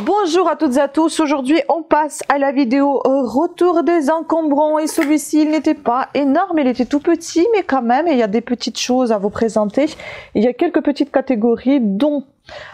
Bonjour à toutes et à tous, aujourd'hui on passe à la vidéo retour des encombrants et celui-ci il n'était pas énorme, il était tout petit mais quand même il y a des petites choses à vous présenter. Il y a quelques petites catégories dont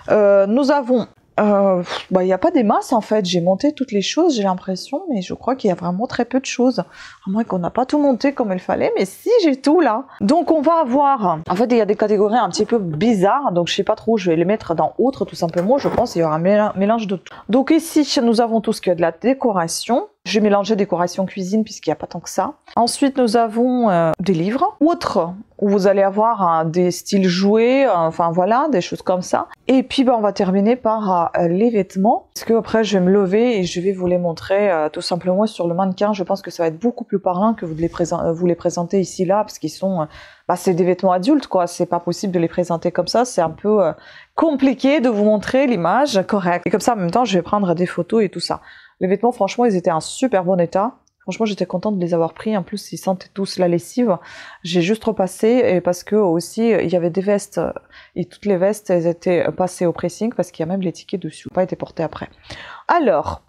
nous avons, il n'y a pas des masses en fait, j'ai monté toutes les choses j'ai l'impression mais je crois qu'il y a vraiment très peu de choses, à moins qu'on n'a pas tout monté comme il fallait, mais si j'ai tout là. Donc on va avoir, en fait il y a des catégories un petit peu bizarres, donc je sais pas trop, je vais les mettre dans autre tout simplement, je pense qu'il y aura un mélange de tout. Donc ici nous avons tout ce qui est de la décoration. J'ai mélangé décoration cuisine puisqu'il n'y a pas tant que ça. Ensuite, nous avons des livres, autres où vous allez avoir des styles jouets, enfin voilà, des choses comme ça. Et puis, on va terminer par les vêtements. Parce que après, je vais me lever et je vais vous les montrer tout simplement sur le mannequin. Je pense que ça va être beaucoup plus parlant que vous les présenter ici, là, parce qu'ils sont... c'est des vêtements adultes, quoi. C'est pas possible de les présenter comme ça. C'est un peu compliqué de vous montrer l'image correcte. Et comme ça, en même temps, je vais prendre des photos et tout ça. Les vêtements, franchement, ils étaient en super bon état. Franchement, j'étais contente de les avoir pris. En plus, ils sentaient tous la lessive. J'ai juste repassé et parce que aussi, il y avait des vestes et toutes les vestes, elles étaient passées au pressing parce qu'il y a même les tickets dessus, pas été portés après. Alors,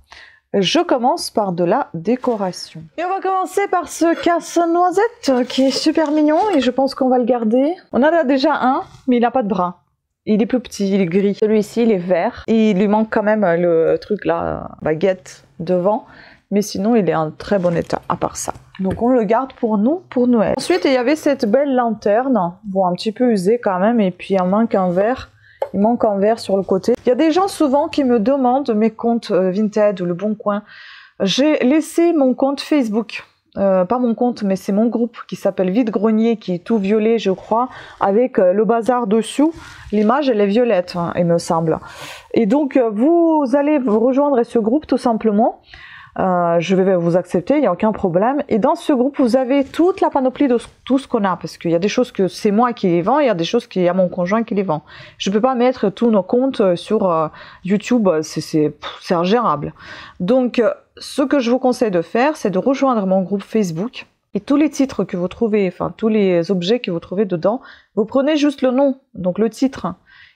je commence par de la décoration. Et on va commencer par ce casse-noisette qui est super mignon et je pense qu'on va le garder. On en a déjà un, mais il n'a pas de bras. Il est plus petit, il est gris. Celui-ci, il est vert. Et il lui manque quand même le truc là, baguette devant. Mais sinon, il est en très bon état, à part ça. Donc, on le garde pour nous, pour Noël. Ensuite, il y avait cette belle lanterne. Bon, un petit peu usée quand même. Et puis, il manque un verre. Il manque un verre sur le côté. Il y a des gens souvent qui me demandent mes comptes Vinted ou Le Bon Coin. J'ai laissé mon compte Facebook. Pas mon compte, mais c'est mon groupe qui s'appelle Vide Grenier, qui est tout violet, je crois, avec le bazar dessous. L'image, elle est violette, hein, il me semble. Et donc, vous allez vous rejoindre ce groupe, tout simplement. Je vais vous accepter, il n'y a aucun problème. Et dans ce groupe, vous avez toute la panoplie de tout ce qu'on a, parce qu'il y a des choses que c'est moi qui les vends, et il y a des choses qu'il y a mon conjoint qui les vend. Je ne peux pas mettre tous nos comptes sur YouTube, c'est ingérable. Donc, ce que je vous conseille de faire, c'est de rejoindre mon groupe Facebook. Et tous les titres que vous trouvez, enfin tous les objets que vous trouvez dedans, vous prenez juste le nom, donc le titre.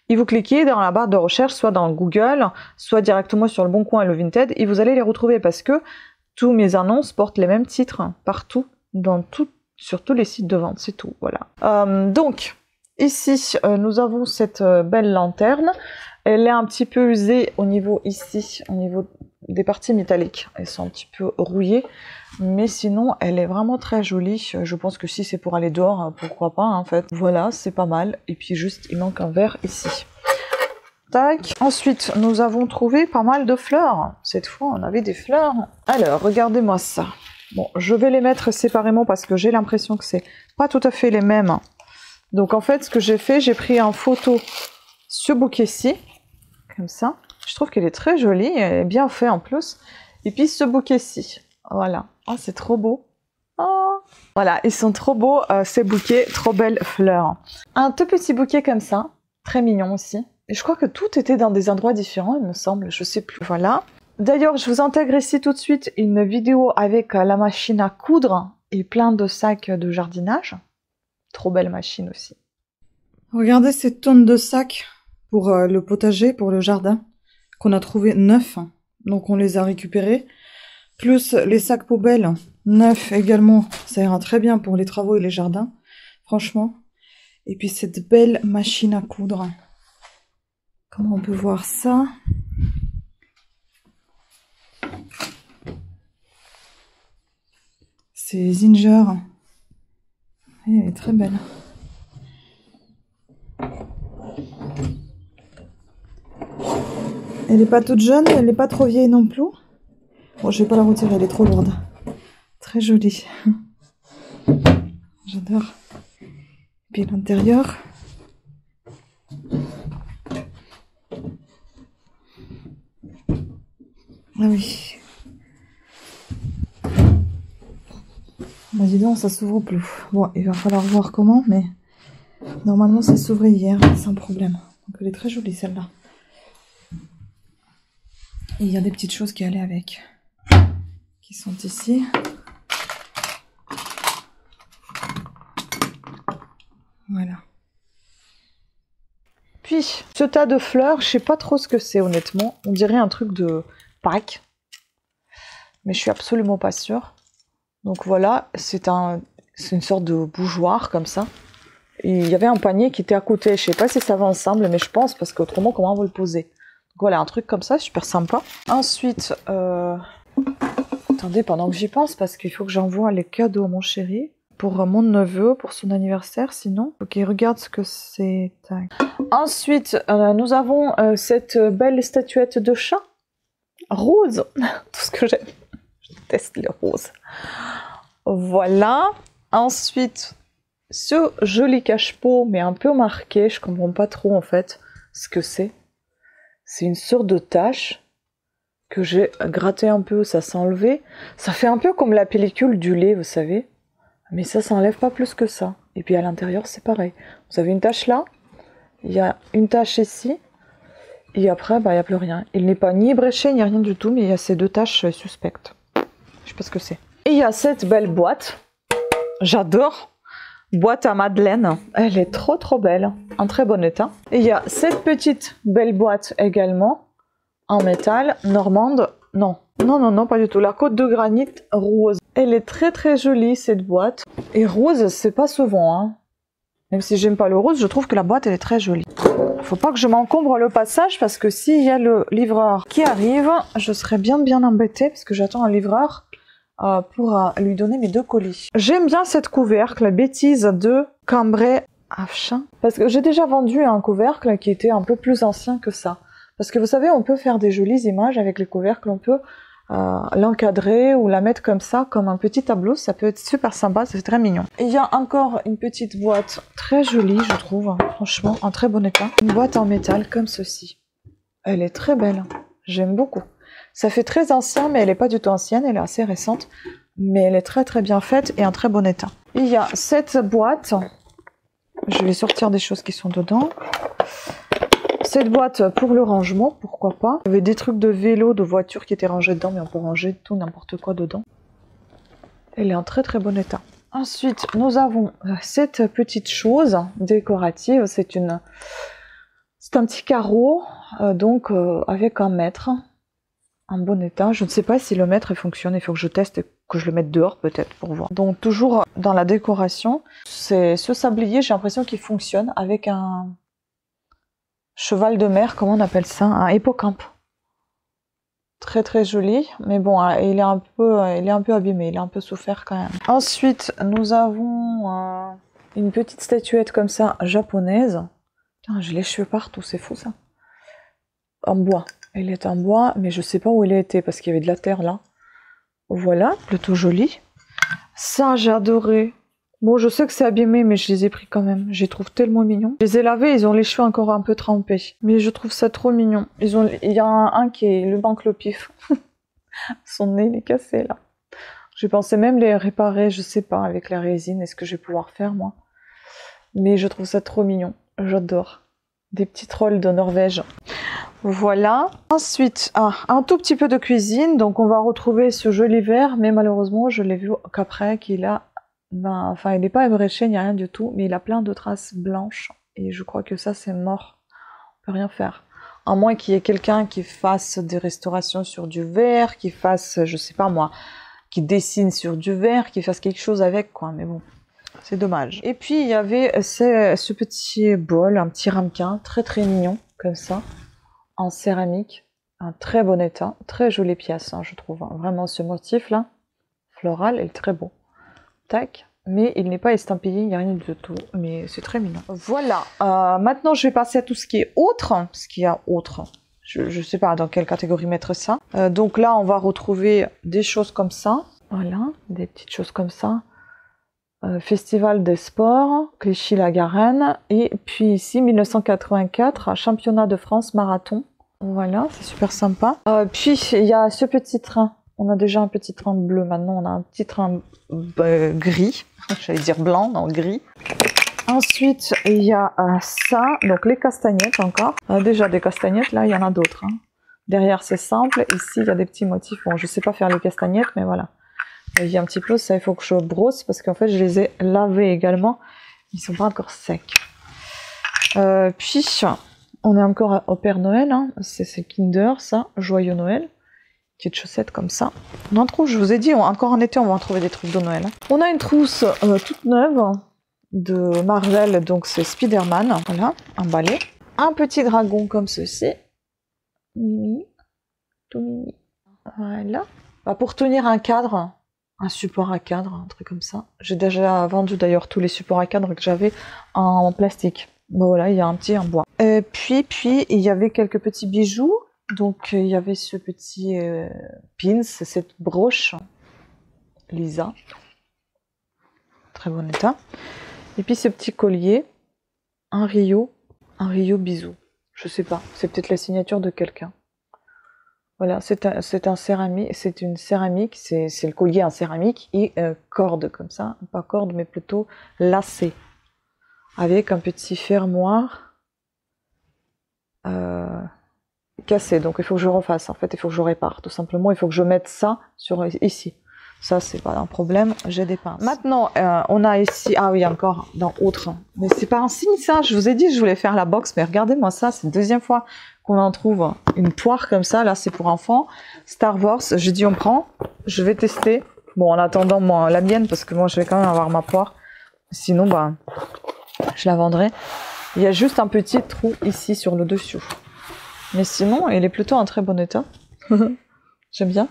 Et vous cliquez dans la barre de recherche, soit dans Google, soit directement sur Le Bon Coin et le Vinted, et vous allez les retrouver parce que tous mes annonces portent les mêmes titres partout, sur tous les sites de vente, c'est tout, voilà. Donc, ici, nous avons cette belle lanterne. Elle est un petit peu usée au niveau ici, au niveau des parties métalliques. Elles sont un petit peu rouillées, mais sinon, elle est vraiment très jolie. Je pense que si c'est pour aller dehors, pourquoi pas, en fait. Voilà, c'est pas mal. Et puis juste, il manque un verre ici. Tac. Ensuite, nous avons trouvé pas mal de fleurs. Cette fois, on avait des fleurs. Alors, regardez-moi ça. Bon, je vais les mettre séparément parce que j'ai l'impression que c'est pas tout à fait les mêmes. Donc, en fait, ce que j'ai fait, j'ai pris en photo ce bouquet-ci. Comme ça. Je trouve qu'elle est très jolie, elle est bien faite en plus. Et puis ce bouquet-ci, voilà. Oh, c'est trop beau. Oh. Voilà, ils sont trop beaux ces bouquets, trop belles fleurs. Un tout petit bouquet comme ça, très mignon aussi. Et je crois que tout était dans des endroits différents, il me semble, je sais plus. Voilà. D'ailleurs, je vous intègre ici tout de suite une vidéo avec la machine à coudre et plein de sacs de jardinage. Trop belle machine aussi. Regardez ces tonnes de sacs pour le potager, pour le jardin, qu'on a trouvé neufs. Donc on les a récupérés. Plus les sacs poubelles, neufs également. Ça ira très bien pour les travaux et les jardins, franchement. Et puis cette belle machine à coudre. Comment on peut voir ça? C'est Zinger. Elle est très belle. Elle n'est pas toute jeune, elle n'est pas trop vieille non plus. Bon, je vais pas la retirer, elle est trop lourde. Très jolie. J'adore. Puis l'intérieur. Ah oui. Bah dis donc, ça s'ouvre plus. Bon, il va falloir voir comment, mais normalement ça s'ouvrait hier, sans problème. Donc elle est très jolie celle-là. Et il y a des petites choses qui allaient avec, qui sont ici. Voilà. Puis, ce tas de fleurs, je sais pas trop ce que c'est honnêtement. On dirait un truc de Pâques. Mais je suis absolument pas sûre. Donc voilà, c'est une sorte de bougeoir comme ça. Et il y avait un panier qui était à côté. Je sais pas si ça va ensemble, mais je pense, parce qu'autrement, comment on va le poser? Donc voilà, un truc comme ça, super sympa. Ensuite, attendez, pendant que j'y pense, parce qu'il faut que j'envoie les cadeaux à mon chéri. Pour mon neveu, pour son anniversaire, sinon. Ok, regarde ce que c'est. Ensuite, nous avons cette belle statuette de chat. Rose. Tout ce que j'aime. Je déteste les roses. Voilà. Ensuite, ce joli cache-pot, mais un peu marqué. Je comprends pas trop, en fait, ce que c'est. C'est une sorte de tache que j'ai gratté un peu, ça s'est enlevé. Ça fait un peu comme la pellicule du lait, vous savez. Mais ça s'enlève pas plus que ça. Et puis à l'intérieur, c'est pareil. Vous avez une tache là, il y a une tache ici, et après, bah, il n'y a plus rien. Il n'est pas ni bréché, ni rien du tout, mais il y a ces deux taches suspectes. Je sais pas ce que c'est. Et il y a cette belle boîte. J'adore. Boîte à Madeleine. Elle est trop trop belle. En très bon état. Et il y a cette petite belle boîte également, en métal, normande. Non. Non, non, non, pas du tout. La côte de granit rose. Elle est très très jolie cette boîte. Et rose, c'est pas souvent, hein. Même si j'aime pas le rose, je trouve que la boîte elle est très jolie. Faut pas que je m'encombre le passage parce que s'il y a le livreur qui arrive, je serais bien embêtée parce que j'attends un livreur pour lui donner mes 2 colis. J'aime bien cette couvercle, la bêtise de Cambrai Afshin. Parce que j'ai déjà vendu un couvercle qui était un peu plus ancien que ça. Parce que vous savez, on peut faire des jolies images avec les couvercles, on peut l'encadrer ou la mettre comme ça, comme un petit tableau, ça peut être super sympa, c'est très mignon. Et il y a encore une petite boîte très jolie, je trouve, franchement, en très bon état. Une boîte en métal comme ceci. Elle est très belle, j'aime beaucoup. Ça fait très ancien, mais elle n'est pas du tout ancienne, elle est assez récente, mais elle est très très bien faite et en très bon état. Il y a cette boîte, je vais sortir des choses qui sont dedans. Cette boîte pour le rangement, pourquoi pas. Il y avait des trucs de vélo, de voiture qui étaient rangés dedans, mais on peut ranger tout, n'importe quoi dedans. Elle est en très très bon état. Ensuite, nous avons cette petite chose décorative. C'est un petit carreau, donc avec un mètre, en bon état. Je ne sais pas si le mètre fonctionne, il faut que je teste et que je le mette dehors peut-être pour voir. Donc toujours dans la décoration, c'est ce sablier, j'ai l'impression qu'il fonctionne avec un cheval de mer, comment on appelle ça? Un hippocampe. Très très joli, mais bon, il est un peu abîmé, il est un peu souffert quand même. Ensuite, nous avons une petite statuette comme ça, japonaise. Putain, j'ai les cheveux partout, c'est fou ça. En bois. Elle est en bois, mais je sais pas où elle a été parce qu'il y avait de la terre là. Voilà, plutôt joli. Ça, j'ai adoré. Bon, je sais que c'est abîmé, mais je les ai pris quand même. Je les trouve tellement mignons. Je les ai lavés, ils ont les cheveux encore un peu trempés. Mais je trouve ça trop mignon. Il y a un qui est le manque le pif. Son nez, il est cassé, là. Je pensais même les réparer, je sais pas, avec la résine. Est-ce que je vais pouvoir faire, moi? Mais je trouve ça trop mignon. J'adore. Des petits trolls de Norvège. Voilà. Ensuite, un tout petit peu de cuisine. Donc, on va retrouver ce joli verre. Mais malheureusement, je l'ai vu qu'après, qu'il a... enfin, il n'est pas ébréché, ni rien du tout, mais il a plein de traces blanches. Et je crois que ça, c'est mort. On peut rien faire. À moins qu'il y ait quelqu'un qui fasse des restaurations sur du verre, qui fasse, je sais pas moi, qui dessine sur du verre, qui fasse quelque chose avec, quoi. Mais bon, c'est dommage. Et puis, il y avait ce petit bol, un petit ramequin, très très mignon, comme ça, en céramique. Un très bon état. Très jolie pièce, hein, je trouve. Hein. Vraiment, ce motif-là, floral, est très beau. Tac, mais il n'est pas estampillé, il n'y a rien du tout, mais c'est très mignon. Voilà, maintenant je vais passer à tout ce qui est autre, ce qu'il y a autre, je ne sais pas dans quelle catégorie mettre ça. Donc là, on va retrouver des choses comme ça, voilà, des petites choses comme ça. Festival des sports, Clichy-la-Garenne, et puis ici, 1984, championnat de France marathon. Voilà, c'est super sympa. Puis il y a ce petit train. On a déjà un petit train bleu, maintenant on a un petit train gris, j'allais dire blanc, non gris. Ensuite, il y a ça, donc les castagnettes encore. Déjà des castagnettes, là il y en a d'autres. Hein. Derrière c'est simple, ici il y a des petits motifs. Bon, je sais pas faire les castagnettes, mais voilà. Il y a un petit peu, ça il faut que je brosse parce qu'en fait je les ai lavés également. Ils sont pas encore secs. Puis On est encore au Père Noël, hein. C'est Kinder, ça. Joyeux Noël. Petites chaussettes comme ça. On en trouve, je vous ai dit, encore en été, on va en trouver des trucs de Noël. Hein. On a une trousse toute neuve de Marvel, donc c'est Spider-Man. Voilà, emballé. Un petit dragon comme ceci. Mimi. Tout mimi. Voilà. Bah, pour tenir un cadre, un support à cadre, un truc comme ça. J'ai déjà vendu d'ailleurs tous les supports à cadre que j'avais en plastique. Bon voilà, il y a un petit en bois. Puis il y avait quelques petits bijoux. Donc il y avait ce petit pins, cette broche Lisa, très bon état. Et puis ce petit collier, un Rio bisou. Je sais pas, c'est peut-être la signature de quelqu'un. Voilà, c'est une céramique, c'est le collier en céramique et corde comme ça, pas corde mais plutôt lacé, avec un petit fermoir cassé. Donc il faut que je refasse, en fait il faut que je répare tout simplement, il faut que je mette ça sur ici. Ça c'est pas un problème, j'ai des pinces. Maintenant on a ici, ah oui encore dans autre, mais c'est pas un signe ça, je vous ai dit je voulais faire la box, mais regardez-moi ça, c'est la deuxième fois qu'on en trouve une poire comme ça, là c'est pour enfants, Star Wars, j'ai dit on prend, je vais tester, bon en attendant moi la mienne, parce que moi je vais quand même avoir ma poire, sinon bah je la vendrai. Il y a juste un petit trou ici sur le dessus, mais sinon elle est plutôt en très bon état. J'aime bien.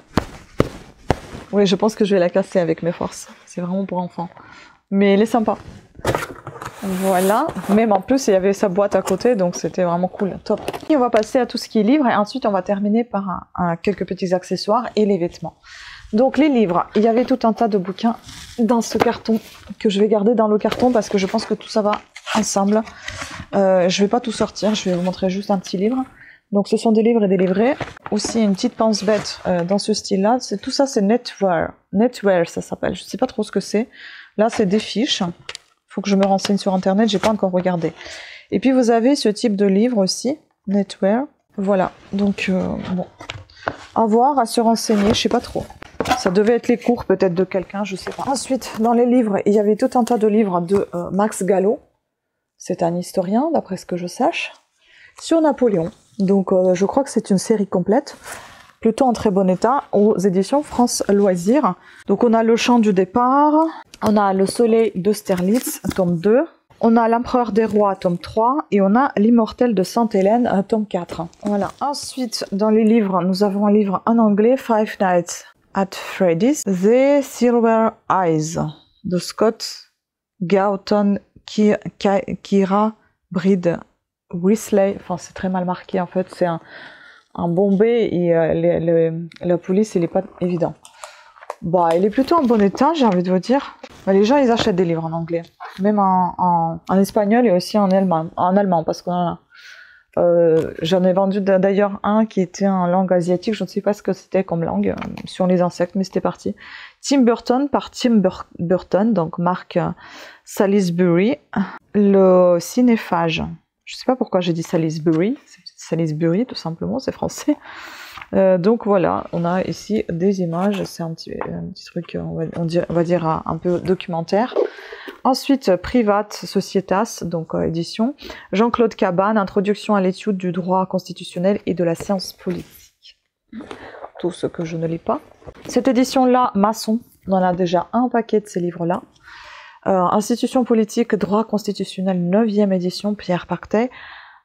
Oui, je pense que je vais la casser avec mes forces. C'est vraiment pour enfants. Mais elle est sympa. Voilà. Même en plus, il y avait sa boîte à côté, donc c'était vraiment cool. Top. Et on va passer à tout ce qui est livres. Et ensuite, on va terminer par quelques petits accessoires et les vêtements. Donc, les livres. Il y avait tout un tas de bouquins dans ce carton que je vais garder dans le carton parce que je pense que tout ça va ensemble. Je vais pas tout sortir. Je vais vous montrer juste un petit livre. Donc ce sont des livres et des livrets. Aussi une petite pense bête dans ce style-là. Tout ça c'est Netwear. Netwear ça s'appelle. Je sais pas trop ce que c'est. Là c'est des fiches. Faut que je me renseigne sur internet. J'ai pas encore regardé. Et puis vous avez ce type de livre aussi. Netwear. Voilà. Donc bon. À voir, à se renseigner. Je sais pas trop. Ça devait être les cours peut-être de quelqu'un. Je sais pas. Ensuite dans les livres il y avait tout un tas de livres de Max Gallo. C'est un historien d'après ce que je sache. Sur Napoléon. Donc je crois que c'est une série complète, plutôt en très bon état, aux éditions France Loisirs. Donc on a Le Chant du départ, on a Le Soleil d'Austerlitz, tome 2, on a L'Empereur des Rois, tome 3, et on a L'Immortel de Sainte-Hélène, tome 4. Voilà. Ensuite, dans les livres, nous avons un livre en anglais, Five Nights at Freddy's, The Silver Eyes, de Scott Gawton Kira Bride Weasley, enfin c'est très mal marqué en fait, c'est un Bombay et la police il est pas évident. Bah il est plutôt en bon état j'ai envie de vous dire. Bah, les gens ils achètent des livres en anglais, même en espagnol et aussi en allemand parce que j'en ai vendu d'ailleurs un qui était en langue asiatique, je ne sais pas ce que c'était comme langue, sur les insectes mais c'était parti. Tim Burton par Tim Burton, donc marque Salisbury, le cinéphage. Je sais pas pourquoi j'ai dit Salisbury, c'est Salisbury tout simplement, c'est français. Donc voilà, on a ici des images, c'est un petit truc, on va dire un peu documentaire. Ensuite, Private Societas, donc édition. Jean-Claude Cabane, Introduction à l'étude du droit constitutionnel et de la science politique. Tout ce que je ne lis pas. Cette édition-là, Masson, on en a déjà un paquet de ces livres-là. Institution politique, droit constitutionnel, 9e édition, Pierre Pactet.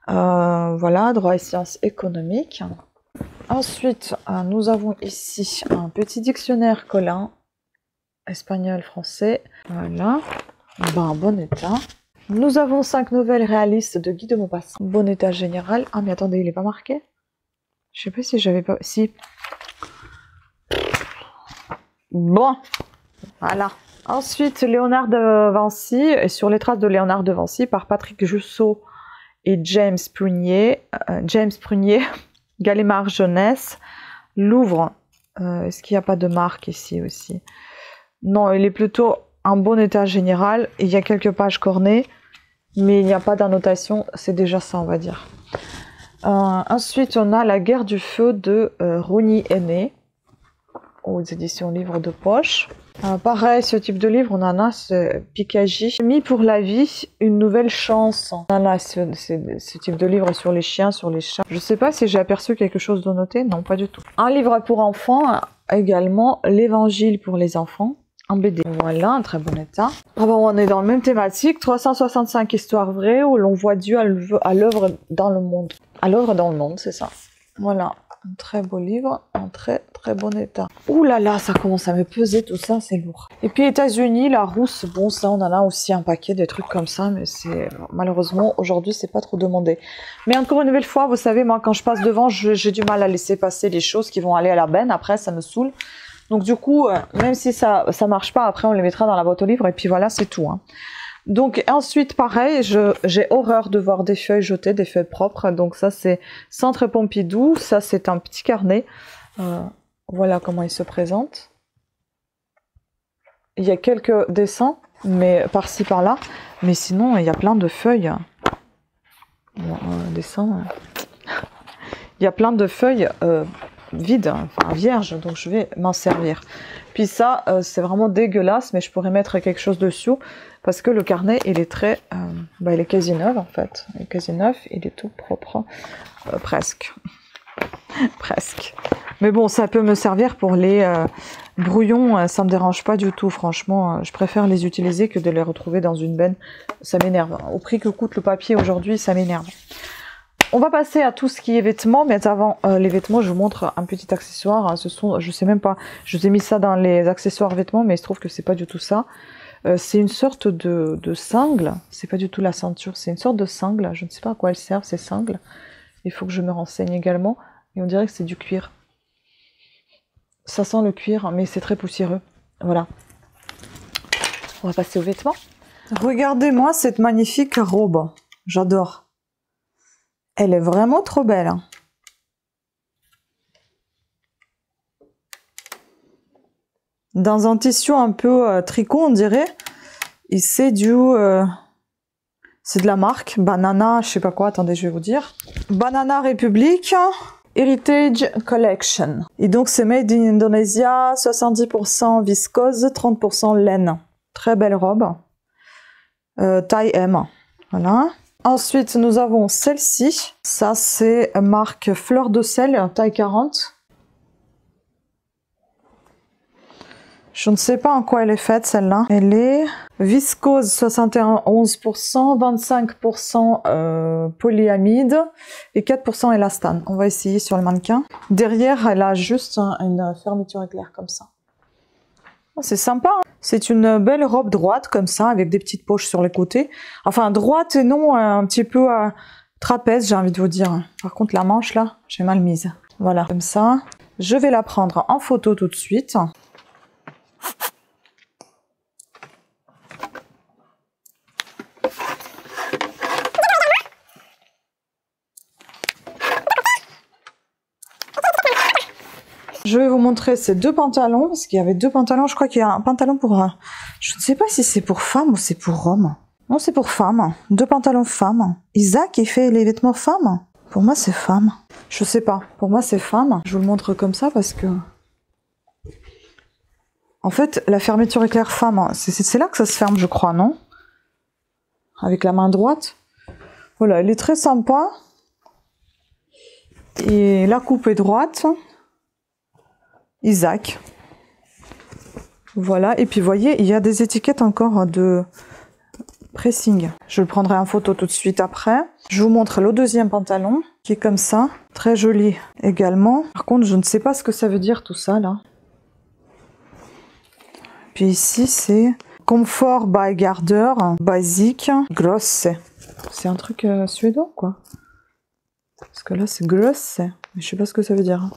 Voilà, droit et sciences économiques. Ensuite, nous avons ici un petit dictionnaire Collin, espagnol, français. Voilà, en bon état. Nous avons 5 nouvelles réalistes de Guy de Maupassant. Bon état général. Ah mais attendez, il n'est pas marqué. Je sais pas si j'avais pas... Si. Bon, voilà. Ensuite, Léonard de Vinci, et sur les traces de Léonard de Vinci, par Patrick Jussot et James Prunier, Gallimard Jeunesse, Louvre, est-ce qu'il n'y a pas de marque ici aussi? Non, il est plutôt en bon état général, il y a quelques pages cornées, mais il n'y a pas d'annotation, c'est déjà ça on va dire. Ensuite, on a La guerre du feu de Rony Aîné. aux éditions Livres de Poche. Pareil, ce type de livre, on en a ce Pikaji. Mis pour la vie, une nouvelle chance. On en a ce type de livre sur les chiens, sur les chats. Je sais pas si j'ai aperçu quelque chose de noté. Non, pas du tout. Un livre pour enfants, également l'Évangile pour les enfants. En BD. Voilà, un très bon état. Ah bon, on est dans la même thématique. 365 histoires vraies où l'on voit Dieu à l'œuvre dans le monde. À l'œuvre dans le monde, c'est ça. Voilà, un très beau livre, en très bon état. Ouh là là, ça commence à me peser tout ça, c'est lourd. Et puis États-Unis, la rousse, bon ça on en a aussi un paquet, des trucs comme ça, mais c'est malheureusement aujourd'hui c'est pas trop demandé. Mais encore une nouvelle fois, vous savez, moi quand je passe devant, j'ai du mal à laisser passer les choses qui vont aller à la benne, après ça me saoule. Donc du coup, même si ça marche pas, après on les mettra dans la boîte aux livres et puis voilà, c'est tout. Hein. Donc ensuite, pareil, j'ai horreur de voir des feuilles jetées, des feuilles propres. Donc ça, c'est Centre Pompidou. Ça, c'est un petit carnet. Voilà comment il se présente. Il y a quelques dessins, mais par-ci, par-là. Mais sinon, il y a plein de feuilles. Bon, dessin. Il y a plein de feuilles vides, enfin vierges. Donc je vais m'en servir. Puis ça, c'est vraiment dégueulasse, mais je pourrais mettre quelque chose dessus. Parce que le carnet, il est très... il est quasi neuf, en fait. Il est quasi neuf, il est tout propre. Presque. Presque. Mais bon, ça peut me servir pour les brouillons. Ça me dérange pas du tout, franchement. Je préfère les utiliser que de les retrouver dans une benne. Ça m'énerve. Au prix que coûte le papier aujourd'hui, ça m'énerve. On va passer à tout ce qui est vêtements. Mais avant les vêtements, je vous montre un petit accessoire. Ce sont, je sais même pas, je vous ai mis ça dans les accessoires vêtements, mais il se trouve que c'est pas du tout ça. C'est une sorte de sangle, c'est pas du tout la ceinture, c'est une sorte de sangle, je ne sais pas à quoi elles servent ces sangles, il faut que je me renseigne également, et on dirait que c'est du cuir. Ça sent le cuir, mais c'est très poussiéreux, voilà. On va passer aux vêtements. Regardez-moi cette magnifique robe, j'adore. Elle est vraiment trop belle. Hein. Dans un tissu un peu tricot, on dirait. Et c'est c'est de la marque Banana, je sais pas quoi, attendez, je vais vous dire. Banana Republic Heritage Collection. Et donc c'est made in Indonesia, 70% viscose, 30% laine. Très belle robe. Taille M. Voilà. Ensuite, nous avons celle-ci. Ça, c'est marque Fleur de Sel, taille 40. Je ne sais pas en quoi elle est faite, celle-là. Elle est viscose 71%, 25% polyamide et 4% élastane. On va essayer sur le mannequin. Derrière, elle a juste une fermeture éclair comme ça. Oh, c'est sympa. Hein, c'est une belle robe droite comme ça, avec des petites poches sur les côtés. Enfin, droite et non un petit peu trapèze, j'ai envie de vous dire. Par contre, la manche, là, j'ai mal mise. Voilà, comme ça. Je vais la prendre en photo tout de suite. Je vais vous montrer ces deux pantalons, parce qu'il y avait deux pantalons. Je crois qu'il y a un pantalon pour... je ne sais pas si c'est pour femme ou c'est pour homme. Non, c'est pour femme. Deux pantalons femmes. Isaac, il fait les vêtements femmes. Pour moi, c'est femme. Je sais pas. Pour moi, c'est femme. Je vous le montre comme ça parce que... En fait, la fermeture éclair femme, c'est là que ça se ferme, je crois, non? Avec la main droite. Voilà, elle est très sympa. Et la coupe est droite. Isaac. Voilà, et puis vous voyez, il y a des étiquettes encore de pressing. Je le prendrai en photo tout de suite après. Je vous montre le deuxième pantalon, qui est comme ça. Très joli également. Par contre, je ne sais pas ce que ça veut dire tout ça, là. Puis ici, c'est Comfort by Garder, basique, grosse. C'est un truc suédois, quoi. Parce que là, c'est grosse. Mais je sais pas ce que ça veut dire.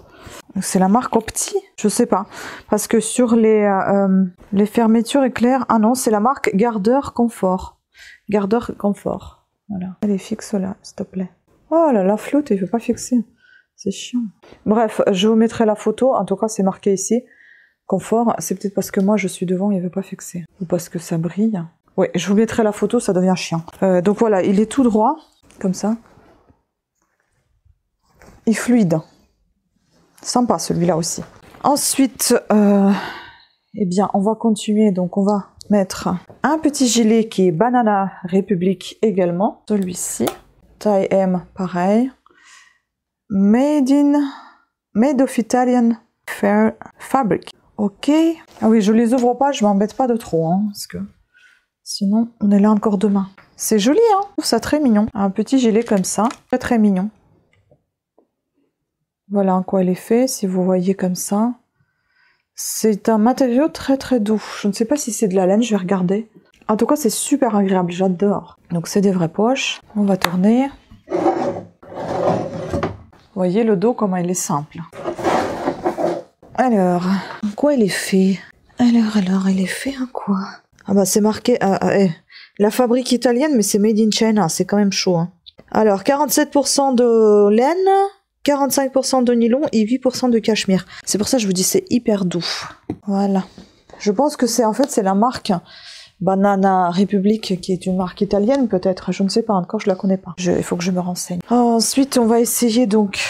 C'est la marque Opti, je sais pas. Parce que sur les fermetures éclair, ah non, c'est la marque Garder Comfort. Garder Comfort. Voilà. Elle est fixe là, s'il te plaît. Oh là, la flotte, il veut pas fixer. C'est chiant. Bref, je vous mettrai la photo. En tout cas, c'est marqué ici. Confort, c'est peut-être parce que moi je suis devant, il veut pas fixer. Ou parce que ça brille. Oui, je vous mettrai la photo, ça devient chiant. Donc voilà, il est tout droit, comme ça. Il est fluide. Sympa celui-là aussi. Ensuite, eh bien, on va continuer. Donc, on va mettre un petit gilet qui est Banana Republic également. Celui-ci. Taille M, pareil. Made of Italian Fair Fabric. Ok. Ah oui, je les ouvre pas, je m'embête pas de trop, hein, parce que sinon, on est là encore demain. C'est joli, hein. Je trouve ça très mignon. Un petit gilet comme ça. Très, très mignon. Voilà en quoi elle est fait, si vous voyez comme ça. C'est un matériau très très doux. Je ne sais pas si c'est de la laine, je vais regarder. En tout cas, c'est super agréable, j'adore. Donc c'est des vraies poches. On va tourner. Vous voyez le dos, comment il est simple. Alors, en quoi il est fait? Alors, il est fait en quoi? Ah bah c'est marqué... la fabrique italienne, mais c'est made in China, c'est quand même chaud. Hein. Alors, 47% de laine... 45% de nylon et 8% de cachemire. C'est pour ça que je vous dis c'est hyper doux. Voilà. Je pense que c'est en fait c'est la marque Banana Republic qui est une marque italienne peut-être. Je ne sais pas encore, je la connais pas. Il faut que je me renseigne. Ensuite on va essayer donc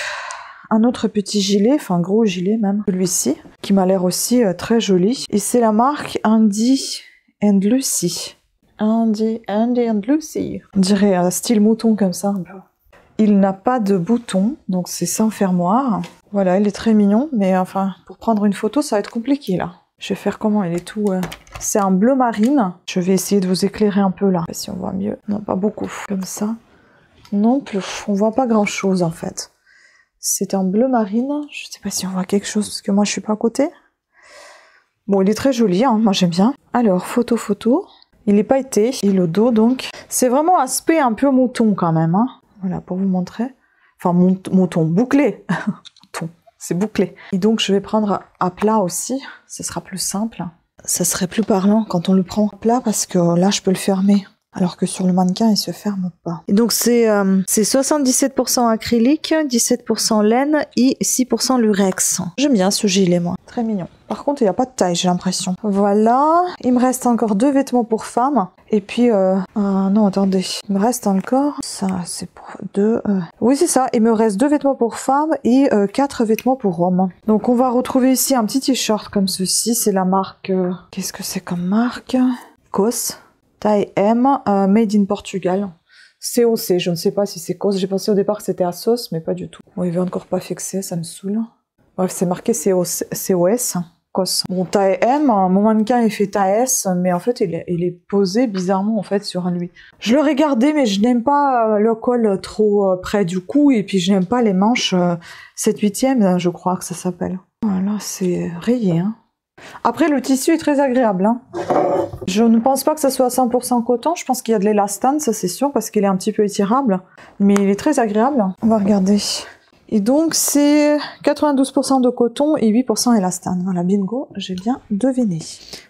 un autre petit gilet, enfin gros gilet même. Celui-ci qui m'a l'air aussi très joli. Et c'est la marque Andy and Lucy. Andy and Lucy. On dirait un style mouton comme ça un peu. Il n'a pas de bouton, donc c'est sans fermoir. Voilà, il est très mignon, mais enfin, pour prendre une photo, ça va être compliqué, là. Je vais faire comment? Il est tout... C'est un bleu marine. Je vais essayer de vous éclairer un peu, là. Si on voit mieux. Non, pas beaucoup. Comme ça. Non plus. On voit pas grand-chose, en fait. C'est un bleu marine. Je sais pas si on voit quelque chose, parce que moi, je suis pas à côté. Bon, il est très joli, hein. Moi, j'aime bien. Alors, photo. Il n'est pas été. Et le dos, donc. C'est vraiment aspect un peu mouton, quand même, hein. Voilà, pour vous montrer. Enfin, mouton bouclé. Mouton, c'est bouclé. Et donc, je vais prendre à plat aussi. Ce sera plus simple. Ça serait plus parlant quand on le prend à plat parce que là, je peux le fermer. Alors que sur le mannequin, il se ferme pas. Et donc, c'est 77% acrylique, 17% laine et 6% lurex. J'aime bien ce gilet, moi. Très mignon. Par contre, il n'y a pas de taille, j'ai l'impression. Voilà. Il me reste encore 2 vêtements pour femmes. Et puis, non, attendez. Il me reste encore... Ça, c'est pour 2... Oui, c'est ça. Il me reste 2 vêtements pour femmes et 4 vêtements pour hommes. Donc, on va retrouver ici un petit t-shirt comme ceci. C'est la marque... Qu'est-ce que c'est comme marque? COS. Taille M, made in Portugal. COC, je ne sais pas si c'est COS. J'ai pensé au départ que c'était ASOS, mais pas du tout. Bon, il veut encore pas fixer, ça me saoule. Bref, c'est marqué COS. COS. Bon, taille M, mon mannequin il fait taille S, mais en fait il est posé bizarrement en fait sur lui. Je l'aurais gardé, mais je n'aime pas le col trop près du cou, et puis je n'aime pas les manches 7/8e, je crois que ça s'appelle. Voilà, c'est rayé, hein. Après, le tissu est très agréable, hein. Je ne pense pas que ça soit à 100% coton, je pense qu'il y a de l'élastane, ça c'est sûr, parce qu'il est un petit peu étirable, mais il est très agréable. On va regarder. Et donc, c'est 92% de coton et 8% élastane. Voilà, bingo, j'ai bien deviné.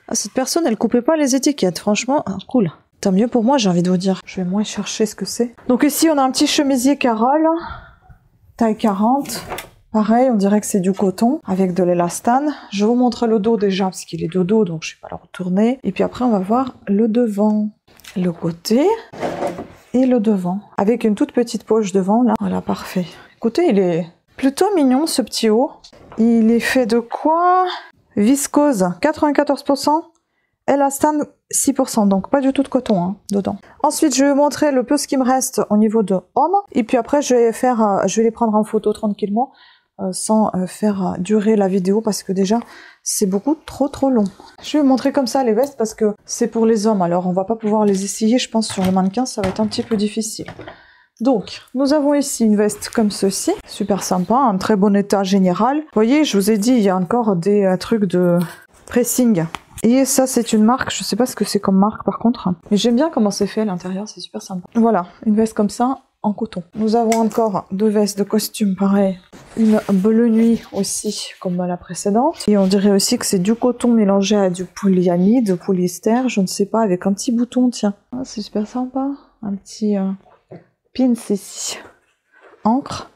Ah, cette personne, elle coupait pas les étiquettes, franchement, cool. Tant mieux pour moi, j'ai envie de vous dire. Je vais moins chercher ce que c'est. Donc ici, on a un petit chemisier Carole, taille 40. Pareil, on dirait que c'est du coton avec de l'élastane. Je vous montre le dos déjà parce qu'il est de dos, donc je ne vais pas le retourner. Et puis après, on va voir le devant, le côté et le devant. Avec une toute petite poche devant, là. Voilà, parfait. Écoutez, il est plutôt mignon, ce petit haut. Il est fait de quoi? Viscose, 94%. Élastane, 6%. Donc pas du tout de coton, hein, dedans. Ensuite, je vais vous montrer le peu ce qui me reste au niveau de homme. Et puis après, je vais les prendre en photo tranquillement. Sans faire durer la vidéo parce que déjà c'est beaucoup trop long. Je vais vous montrer comme ça les vestes parce que c'est pour les hommes, alors on va pas pouvoir les essayer, je pense sur le mannequin ça va être un petit peu difficile. Donc nous avons ici une veste comme ceci, super sympa, un très bon état général. Vous voyez, je vous ai dit, il y a encore des trucs de pressing. Et ça c'est une marque, je sais pas ce que c'est comme marque par contre, mais j'aime bien comment c'est fait à l'intérieur, c'est super sympa. Voilà, une veste comme ça en coton. Nous avons encore 2 vestes de costume, pareil. Une bleu nuit aussi, comme la précédente. Et on dirait aussi que c'est du coton mélangé à du polyamide, polyester, je ne sais pas, avec un petit bouton, tiens. Ah, c'est super sympa. Un petit pins ici. Encre.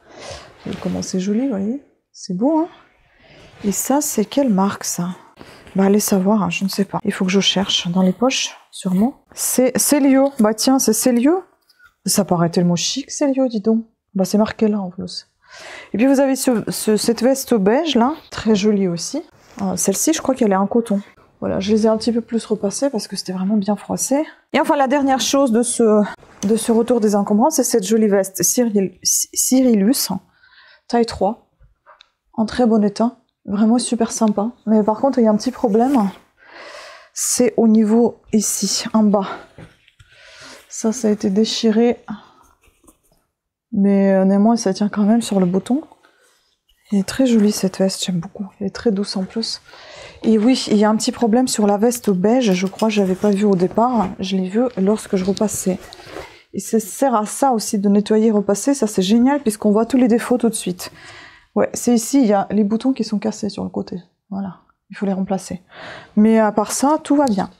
Et comment c'est joli, vous voyez. C'est beau, hein. Et ça, c'est quelle marque, ça? Bah, allez savoir, hein, je ne sais pas. Il faut que je cherche dans les poches, sûrement. C'est Célio. Bah tiens, c'est Célio. Ça paraît tellement chic, Célio, dis donc. Bah c'est marqué là en plus. Et puis vous avez cette veste beige là, très jolie aussi. Celle-ci, je crois qu'elle est en coton. Voilà, je les ai un petit peu plus repassées parce que c'était vraiment bien froissé. Et enfin, la dernière chose de ce retour des encombrants, c'est cette jolie veste Cyrillus, taille 3, en très bon état. Vraiment super sympa. Mais par contre, il y a un petit problème. C'est au niveau ici, en bas. Ça a été déchiré. Mais néanmoins, ça tient quand même sur le bouton. Elle est très jolie cette veste, j'aime beaucoup. Elle est très douce en plus. Et oui, il y a un petit problème sur la veste beige, je crois que je n'avais pas vu au départ. Je l'ai vu lorsque je repassais. Et ça sert à ça aussi, de nettoyer et repasser. Ça, c'est génial puisqu'on voit tous les défauts tout de suite. Ouais, c'est ici, il y a les boutons qui sont cassés sur le côté. Voilà, il faut les remplacer. Mais à part ça, tout va bien.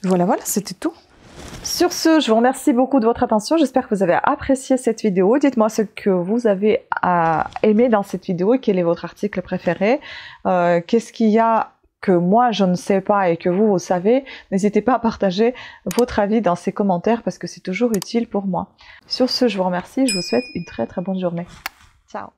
Voilà, c'était tout. Sur ce, je vous remercie beaucoup de votre attention. J'espère que vous avez apprécié cette vidéo. Dites-moi ce que vous avez aimé dans cette vidéo et quel est votre article préféré. Qu'est-ce qu'il y a que moi je ne sais pas et que vous savez. N'hésitez pas à partager votre avis dans ces commentaires parce que c'est toujours utile pour moi. Sur ce, je vous remercie. Je vous souhaite une très très bonne journée. Ciao!